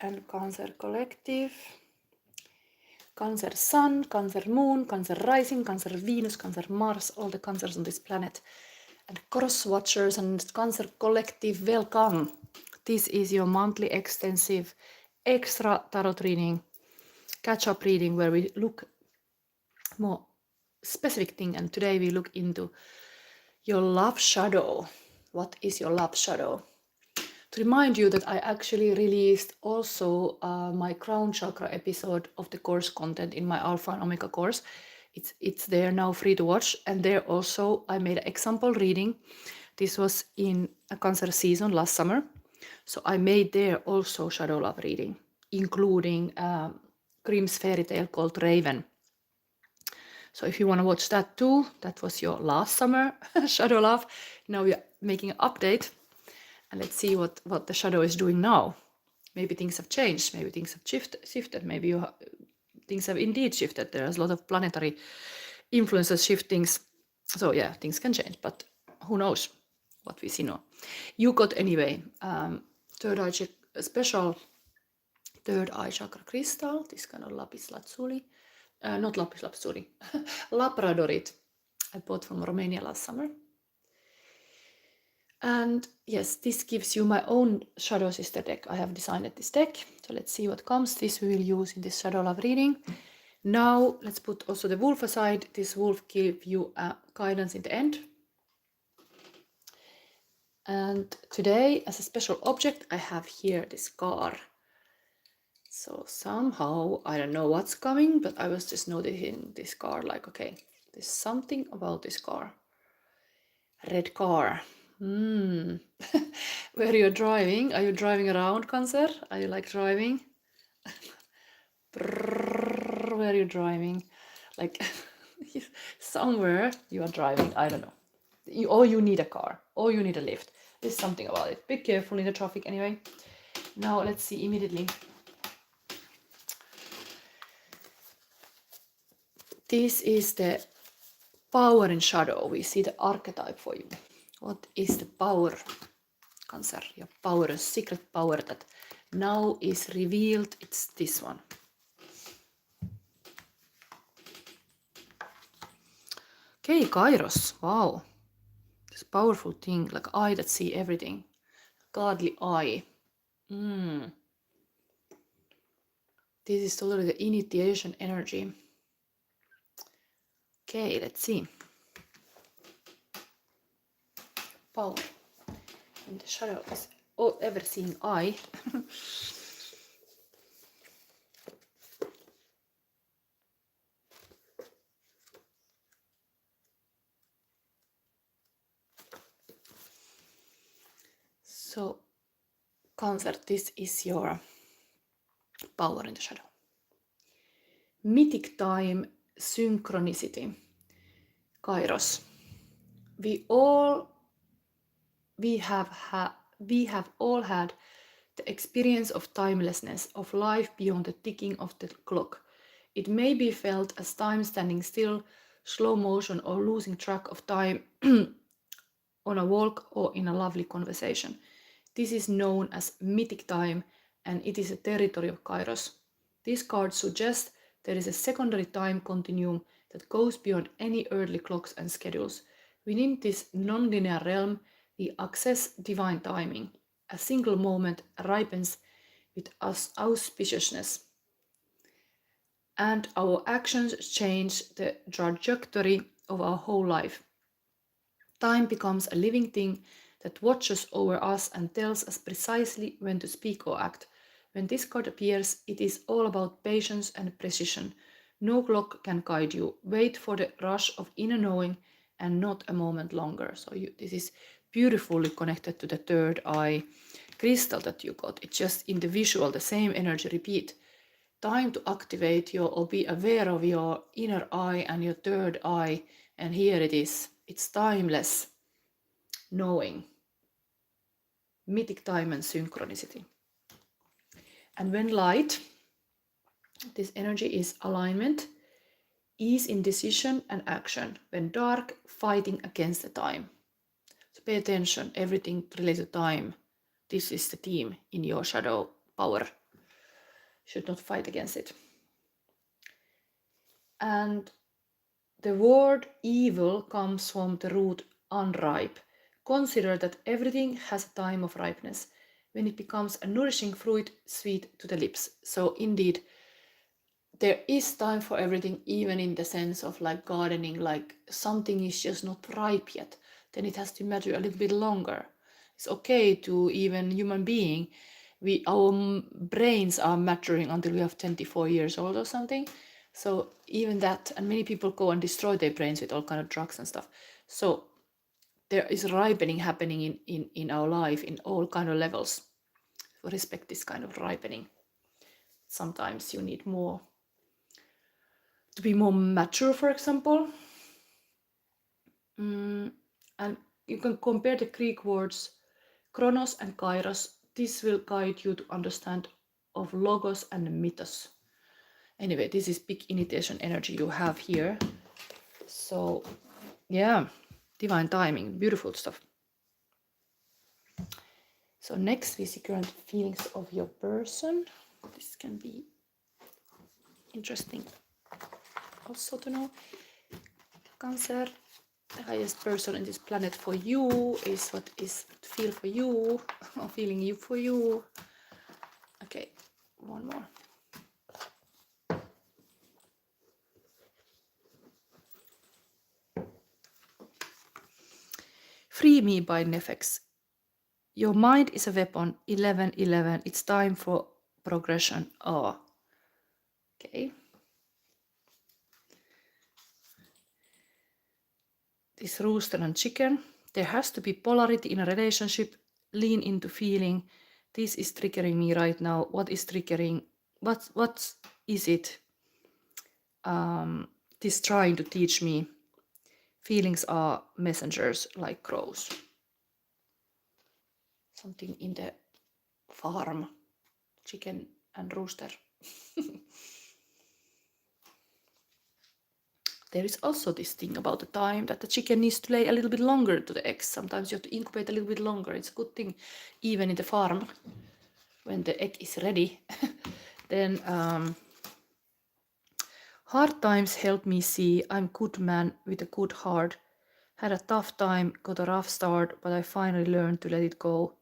and Cancer Collective. Cancer Sun, Cancer Moon, Cancer Rising, Cancer Venus, Cancer Mars, all the Cancers on this planet. And Cross Watchers and Cancer Collective, welcome. This is your monthly extensive extra tarot reading, catch-up reading, where we look more specific thing. And today we look into your love shadow. What is your love shadow? To remind you that I actually released also my crown chakra episode of the course content in my Alpha and Omega course. It's there now, free to watch. And there also I made an example reading. This was in a Cancer season last summer. So I made there also shadow love reading, including Grimm's fairy tale called Raven. So if you want to watch that too, that was your last summer shadow love. Now we are making an update. And let's see what the shadow is doing now. Maybe things have changed. Maybe things have shifted. Maybe things have indeed shifted. There's a lot of planetary influences shiftings. So yeah, things can change. But who knows what we see now. You got anyway third eye special third eye chakra crystal. This kind of lapis lazuli. Not lapis lazuli. Labradorite. I bought from Romania last summer. And yes, this gives you my own Shadow Sister deck. I have designed this deck. So let's see what comes. This we will use in this Shadow Love reading. Now let's put also the wolf aside. This wolf gives you a guidance in the end. And today, as a special object, I have here this car. So somehow, I don't know what's coming, but I was just noticing this car, like, okay, there's something about this car. Red car. Where you're driving? Are you driving around, Cancer? Are you like driving? Where are you driving? Like somewhere you are driving. I don't know. Or you need a car, or you need a lift. There's something about it. Be careful in the traffic anyway. Now let's see immediately. This is the power in shadow. We see the archetype for you. What is the power, Cancer? Your power, a secret power that now is revealed. It's this one. Okay, Kairos. Wow. This powerful thing, like eye that see everything. Godly eye. This is totally the initiation energy. Okay, let's see. Power in the shadow is ever-seeing eye. So, Cancer, this is your power in the shadow. Mythic time, synchronicity. Kairos. We have all had the experience of timelessness, of life beyond the ticking of the clock. It may be felt as time standing still, slow motion, or losing track of time on a walk or in a lovely conversation. This is known as mythic time, and it is a territory of Kairos. This card suggests there is a secondary time continuum that goes beyond any earthly clocks and schedules. Within this non-linear realm, we access divine timing. A single moment ripens with auspiciousness, and our actions change the trajectory of our whole life. Time becomes a living thing that watches over us and tells us precisely when to speak or act. When this card appears, it is all about patience and precision. No clock can guide you. Wait for the rush of inner knowing and not a moment longer. So this is beautifully connected to the third eye crystal that you got. It's just in the visual, the same energy repeat. Time to activate your or be aware of your inner eye and your third eye. And here it is. It's timeless knowing. Mythic time and synchronicity. And when light, this energy is alignment, ease in decision and action. When dark, fighting against the time. So pay attention, everything related to time. This is the theme in your shadow power. should not fight against it. And the word evil comes from the root unripe. Consider that everything has a time of ripeness, when it becomes a nourishing fruit, sweet to the lips. So indeed, there is time for everything, even in the sense of like gardening, like something is just not ripe yet, then it has to mature a little bit longer. It's okay to even human being, our brains are maturing until we have 24 years old or something. So even that, and many people go and destroy their brains with all kind of drugs and stuff. So there is ripening happening in our life in all kind of levels. So respect this kind of ripening. Sometimes you need more to be more mature, for example. And you can compare the Greek words chronos and kairos. This will guide you to understand of logos and mythos. Anyway, this is big initiation energy you have here. So yeah, divine timing, beautiful stuff. So next we see current feelings of your person. This can be interesting also to know. Cancer, the highest person in this planet for you is what is feel for you, or feeling you for you. Okay, one more. Free Me by Nefex. Your mind is a weapon. 1111. It's time for progression. Oh, okay. This rooster and chicken. There has to be polarity in a relationship. Lean into feeling. This is triggering me right now. What is triggering? What is it? This trying to teach me. Feelings are messengers like crows. Something in the farm. Chicken and rooster. There is also this thing about the time that the chicken needs to lay a little bit longer to the eggs. Sometimes you have to incubate a little bit longer. It's a good thing, even in the farm, when the egg is ready. Then hard times help me see I'm good man with a good heart. Had a tough time, got a rough start, but I finally learned to let it go.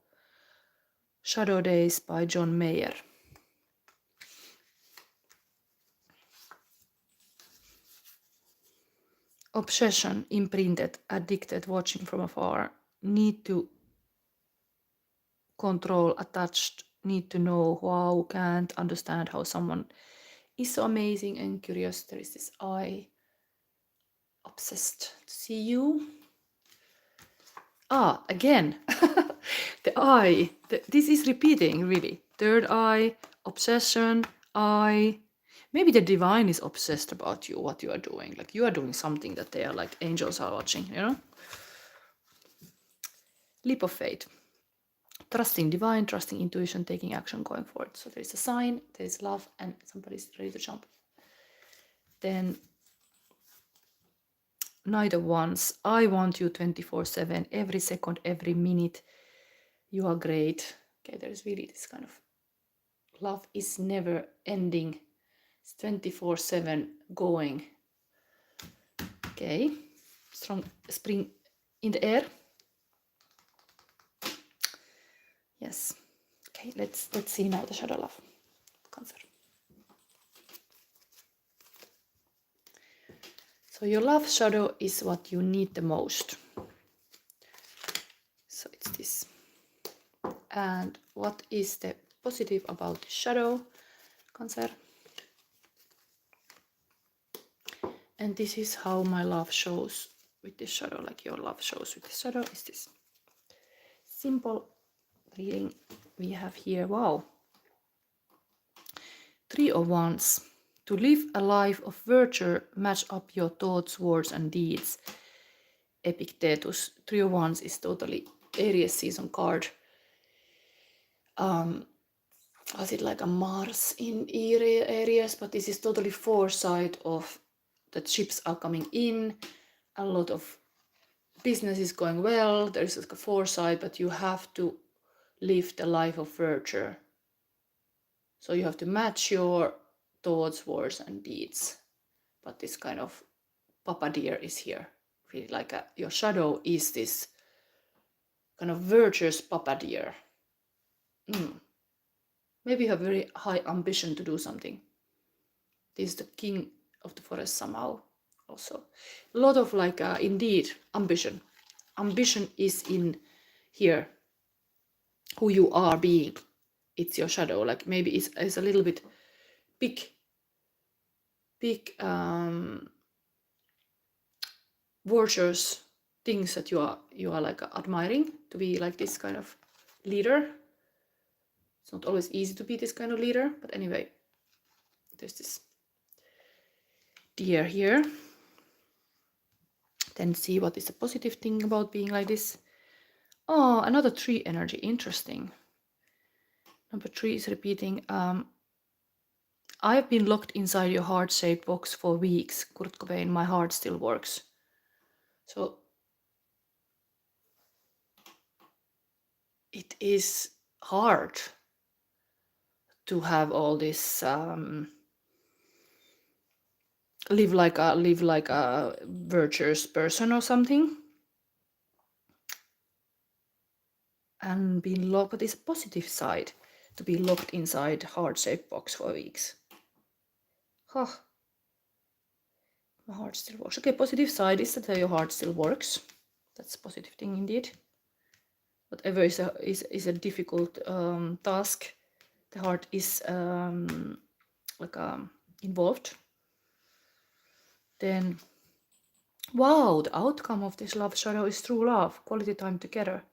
Shadow Days by John Mayer. Obsession, imprinted, addicted, watching from afar. Need to control, attached, need to know, wow, can't understand how someone is so amazing and curious. There is this eye, obsessed to see you. Again, the eye. This is repeating, really. Third eye, obsession, eye. Maybe the divine is obsessed about you, what you are doing. Like you are doing something that they are like angels are watching, you know? Leap of faith. Trusting divine, trusting intuition, taking action, going forward. So there is a sign, there is love, and somebody's ready to jump. Then neither ones. I want you 24/7, every second, every minute. You are great. Okay, there is really this kind of love is never ending. It's 24/7 going. Okay, strong spring in the air. Yes. Okay, let's see now the shadow love. Cancer. So your love shadow is what you need the most. So it's this. And what is the positive about the shadow, Cancer? And this is how my love shows with this shadow, like your love shows with this shadow, is this simple reading we have here. Wow. 3 of Wands. To live a life of virtue, match up your thoughts, words, and deeds. Epictetus. 3 of Wands is totally Aries season card. Was it like a Mars in Aries? But this is totally foresight of that ships are coming in. A lot of business is going well. There's like a foresight, but you have to live the life of virtue. So you have to match your thoughts, words, and deeds. But this kind of Papa Deer is here. Really like your shadow is this kind of virtuous Papa Deer. Maybe you have very high ambition to do something. This is the king of the forest somehow also. A lot of like, indeed, ambition. Ambition is in here. Who you are being. It's your shadow. Like maybe it's a little bit big virtuous things that you are like admiring to be like this kind of leader. It's not always easy to be this kind of leader, but anyway, there's this deer here. Then see what is the positive thing about being like this. Oh, another 3 energy. Interesting. Number 3 is repeating. I've been locked inside your heart-shaped box for weeks. Kurt Cobain, my heart still works. So it is hard to have all this live like a virtuous person or something, and being locked. But it's a positive side to be locked inside heart-shaped box for weeks. Huh. My heart still works. Okay, positive side is that your heart still works. That's a positive thing indeed. Whatever is a difficult task, the heart is involved. Then, wow, the outcome of this love shadow is true love, quality time together.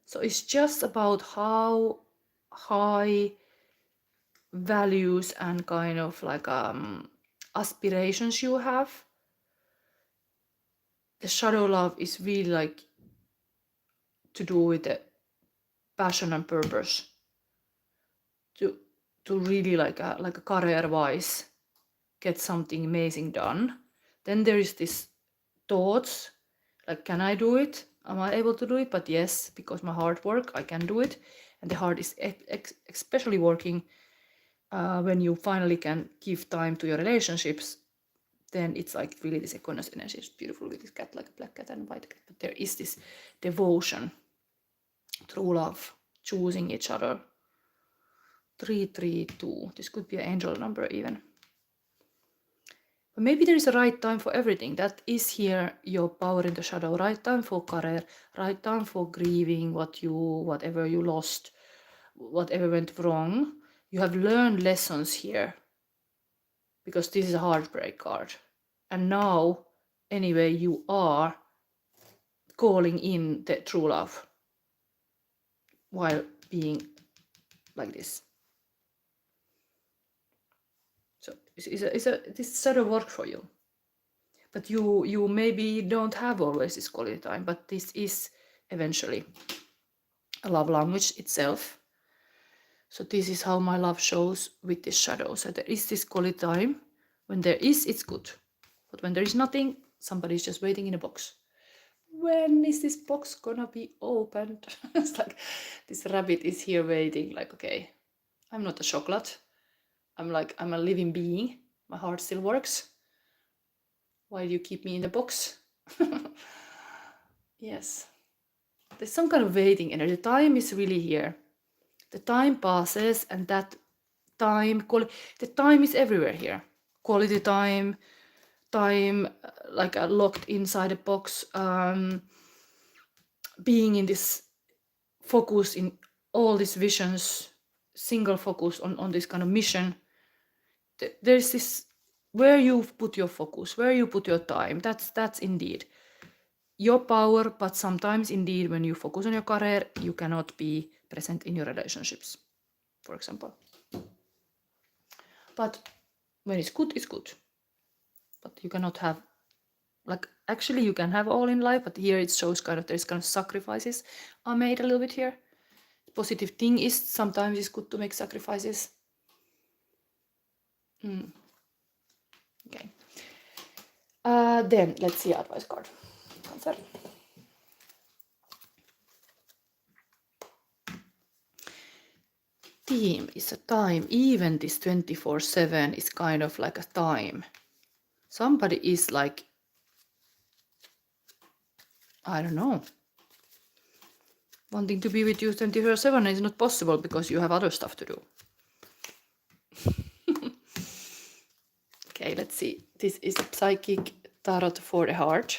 So it's just about how high values and kind of like aspirations you have. The shadow love is really like to do with the passion and purpose. To really like a career wise get something amazing done. Then there is this thoughts like, can I do it? Am I able to do it? But yes, because my heart work, I can do it. And the heart is especially working when you finally can give time to your relationships. Then it's like really this Equinox energy. It's beautiful with this cat, like a black cat and white cat. But there is this devotion, true love, choosing each other. 332. This could be an angel number even. But maybe there is a right time for everything. That is here your power in the shadow. Right time for career, right time for grieving whatever you lost, whatever went wrong. You have learned lessons here. Because this is a heartbreak card. And now, anyway, you are calling in the true love while being like this. So this shadow work for you. But you maybe don't have always this quality time, but this is eventually a love language itself. So this is how my love shows with this shadow. So there is this quality time. When there is, it's good. But when there is nothing, somebody's just waiting in a box. When is this box gonna be opened? It's like this rabbit is here waiting, like, okay, I'm not a chocolate. I'm a living being. My heart still works. Why do you keep me in the box? Yes. There's some kind of waiting energy. The time is really here. The time passes, and that time, the time is everywhere here. Quality time, like locked inside a box, being in this focus in all these visions, single focus on this kind of mission. There's this where you put your focus, where you put your time. That's indeed your power. But sometimes indeed when you focus on your career, you cannot be present in your relationships, for example. But when it's good, it's good. But you cannot have, like, actually you can have all in life, but here it shows kind of there's kind of sacrifices are made a little bit here. The positive thing is sometimes it's good to make sacrifices. Okay. Then let's see advice card. Cancer. theme is a time. Even this 24/7 is kind of like a time. Somebody is like, I don't know, wanting to be with you 24/7 is not possible because you have other stuff to do. Okay, let's see. This is a psychic tarot for the heart.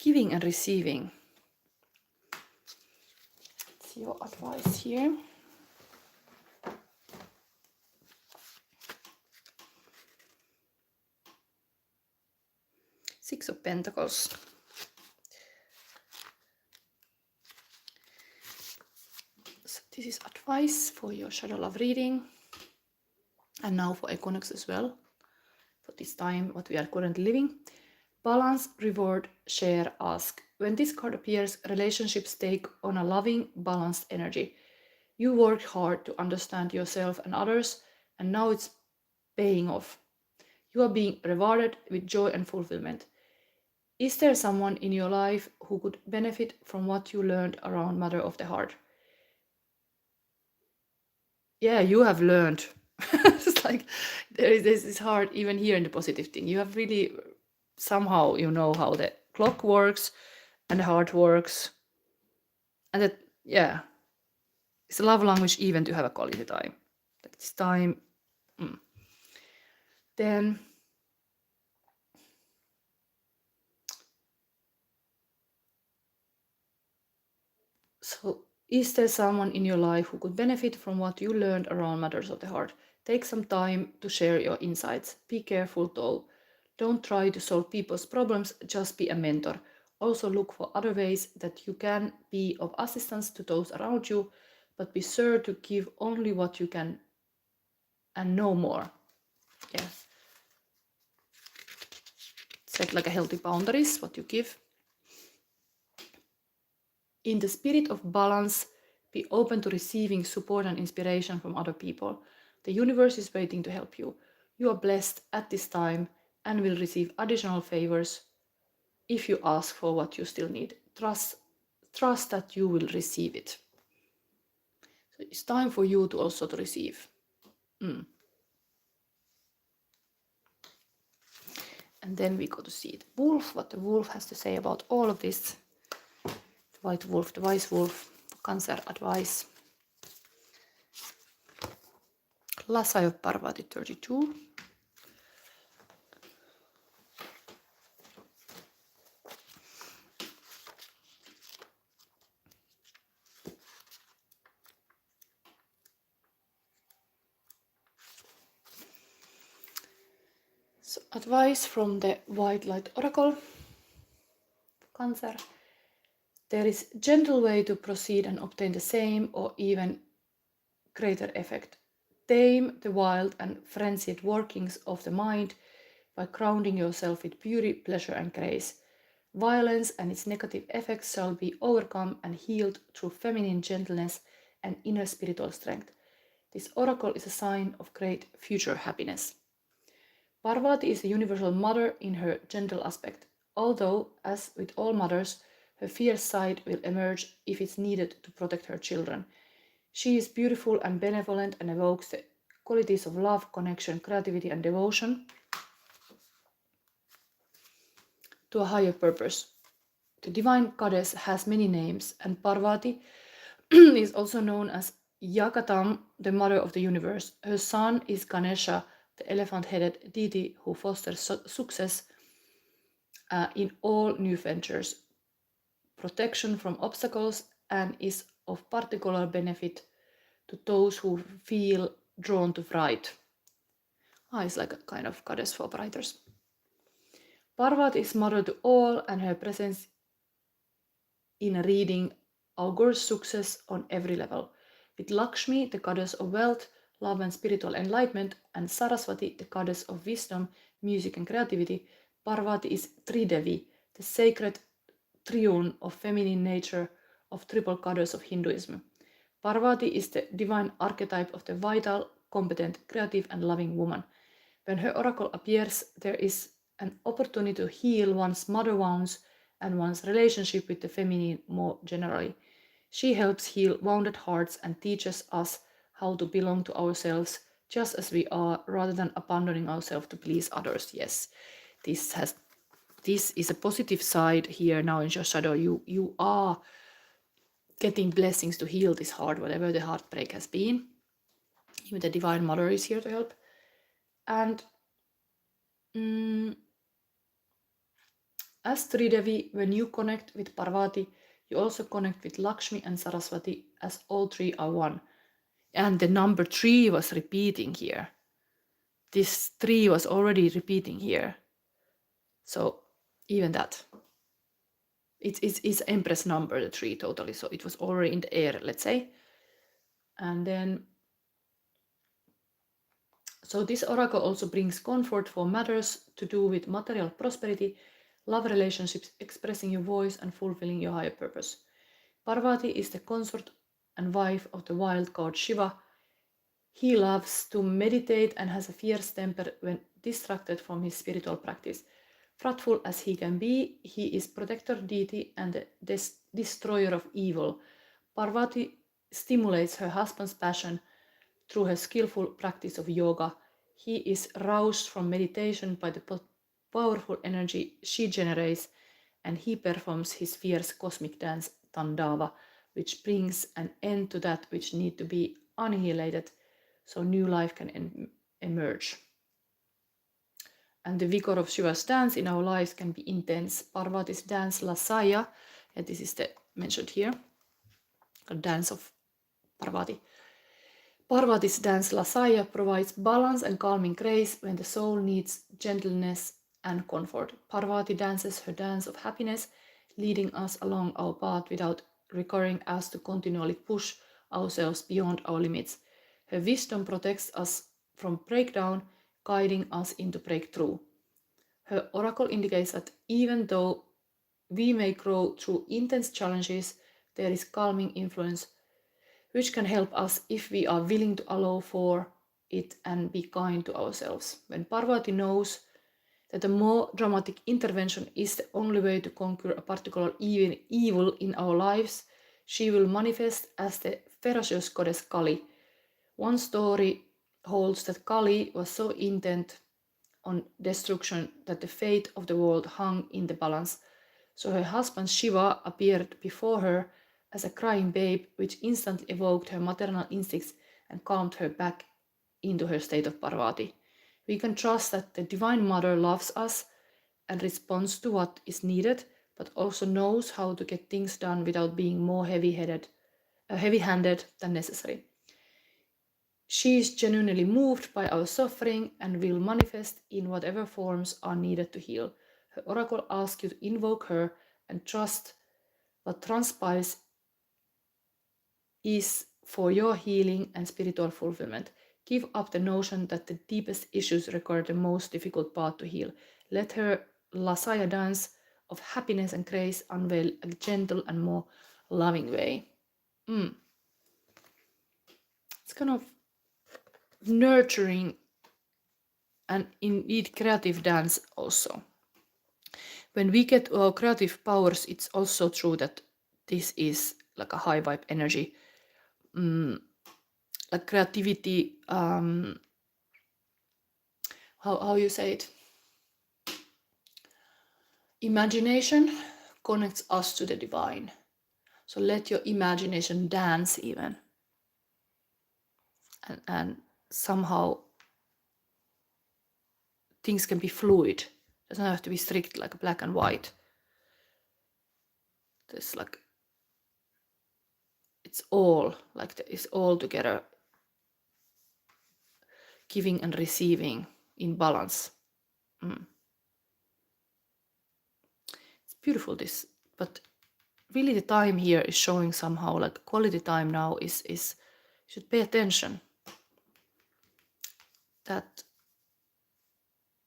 Giving and receiving. What's your advice here? Six of Pentacles. So this is advice for your shadow love reading. And now for Equinox as well. For this time, what we are currently living. Balance, reward, share, ask. When this card appears, relationships take on a loving, balanced energy. You worked hard to understand yourself and others, and now it's paying off. You are being rewarded with joy and fulfillment. Is there someone in your life who could benefit from what you learned around Mother of the Heart? Yeah, you have learned. It's like this is hard even here in the positive thing. You have really somehow you know how the clock works and the heart works. And that, yeah, it's a love language even to have a quality time. Like this time. Then so is there someone in your life who could benefit from what you learned around Matters of the Heart? Take some time to share your insights. Be careful though. Don't try to solve people's problems, just be a mentor. Also look for other ways that you can be of assistance to those around you, but be sure to give only what you can and no more. Yeah. Set like a healthy boundaries, what you give. In the spirit of balance, be open to receiving support and inspiration from other people. The universe is waiting to help you. You are blessed at this time and will receive additional favors if you ask for what you still need. Trust that you will receive it. So it's time for you to also to receive. And then we go to see the wolf, what the wolf has to say about all of this. The white wolf, the wise wolf, Cancer advice. Last eye of Parvati 32. So advice from the White Light Oracle. Cancer. There is a gentle way to proceed and obtain the same or even greater effect. Tame the wild and frenzied workings of the mind by grounding yourself with beauty, pleasure, and grace. Violence and its negative effects shall be overcome and healed through feminine gentleness and inner spiritual strength. This oracle is a sign of great future happiness. Parvati is a universal mother in her gentle aspect, although, as with all mothers, her fierce side will emerge if it's needed to protect her children. She is beautiful and benevolent and evokes the qualities of love, connection, creativity, and devotion to a higher purpose. The divine goddess has many names, and Parvati is also known as Yakatam, the mother of the universe. Her son is Ganesha, the elephant-headed deity who fosters success in all new ventures, protection from obstacles, and is of particular benefit to those who feel drawn to write. It's like a kind of goddess for writers. Parvati is mother to all, and her presence in a reading augurs success on every level. With Lakshmi, the goddess of wealth, love and spiritual enlightenment, and Saraswati, the goddess of wisdom, music and creativity, Parvati is Tridevi, the sacred triune of feminine nature of triple goddess of Hinduism. Parvati is the divine archetype of the vital, competent, creative, and loving woman. When her oracle appears, there is an opportunity to heal one's mother wounds and one's relationship with the feminine more generally. She helps heal wounded hearts and teaches us how to belong to ourselves just as we are, rather than abandoning ourselves to please others. Yes, this is a positive side here now in your shadow. You are getting blessings to heal this heart, whatever the heartbreak has been. Even the Divine Mother is here to help. And as Tridevi, when you connect with Parvati, you also connect with Lakshmi and Saraswati, as all three are one. And the number 3 was repeating here. This 3 was already repeating here. So even that. It's Empress number, the 3 totally. So it was already in the air, let's say. And then, so this oracle also brings comfort for matters to do with material prosperity, love relationships, expressing your voice, and fulfilling your higher purpose. Parvati is the consort and wife of the wild god Shiva. He loves to meditate and has a fierce temper when distracted from his spiritual practice. Wrathful as he can be, he is protector deity and the destroyer of evil. Parvati stimulates her husband's passion through her skillful practice of yoga. He is roused from meditation by the powerful energy she generates, and he performs his fierce cosmic dance Tandava, which brings an end to that which need to be annihilated so new life can emerge. And the vigor of Shiva's dance in our lives can be intense. Parvati's dance Lasaya, and this is the mentioned here, a dance of Parvati. Parvati's dance Lasaya provides balance and calming grace when the soul needs gentleness and comfort. Parvati dances her dance of happiness, leading us along our path without requiring us to continually push ourselves beyond our limits. Her wisdom protects us from breakdown, guiding us into breakthrough. Her oracle indicates that even though we may grow through intense challenges, there is calming influence which can help us if we are willing to allow for it and be kind to ourselves. When Parvati knows that a more dramatic intervention is the only way to conquer a particular evil in our lives, she will manifest as the ferocious goddess Kali. One story holds that Kali was so intent on destruction that the fate of the world hung in the balance. So her husband Shiva appeared before her as a crying babe, which instantly evoked her maternal instincts and calmed her back into her state of Parvati. We can trust that the Divine Mother loves us and responds to what is needed, but also knows how to get things done without being more heavy-handed than necessary. She is genuinely moved by our suffering and will manifest in whatever forms are needed to heal. Her oracle asks you to invoke her and trust what transpires is for your healing and spiritual fulfillment. Give up the notion that the deepest issues require the most difficult path to heal. Let her Lasaya dance of happiness and grace unveil a gentle and more loving way. It's kind of nurturing and indeed creative dance also. When we get our creative powers, it's also true that this is like a high vibe energy. Like creativity, how you say it? Imagination connects us to the divine. So let your imagination dance even. And somehow things can be fluid. It doesn't have to be strict like black and white. There's like, it's all together, giving and receiving in balance. It's beautiful, this, but really the time here is showing somehow like quality time now is should pay attention that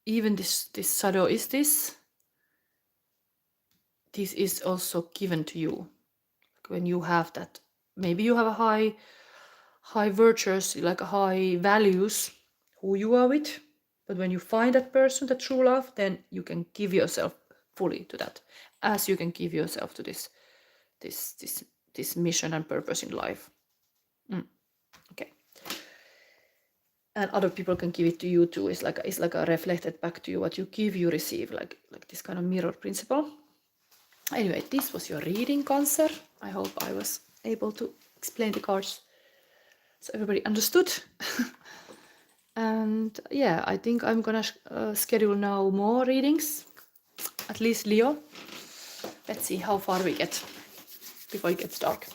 even this shadow is this is also given to you. When you have that, maybe you have a high virtues, like a high values, who you are with, but when you find that person, that true love, then you can give yourself fully to that. as you can give yourself to this mission and purpose in life. Okay. And other people can give it to you too. It's like a reflected back to you. What you give, you receive, like this kind of mirror principle. Anyway, this was your reading, Cancer. I hope I was able to explain the cards so everybody understood. And yeah, I think I'm gonna schedule now more readings, at least Leo. Let's see how far we get before it gets dark.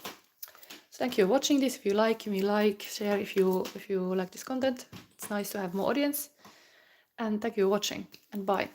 So thank you for watching this. If you like, give me a like, share if you like this content. It's nice to have more audience. And thank you for watching, and bye.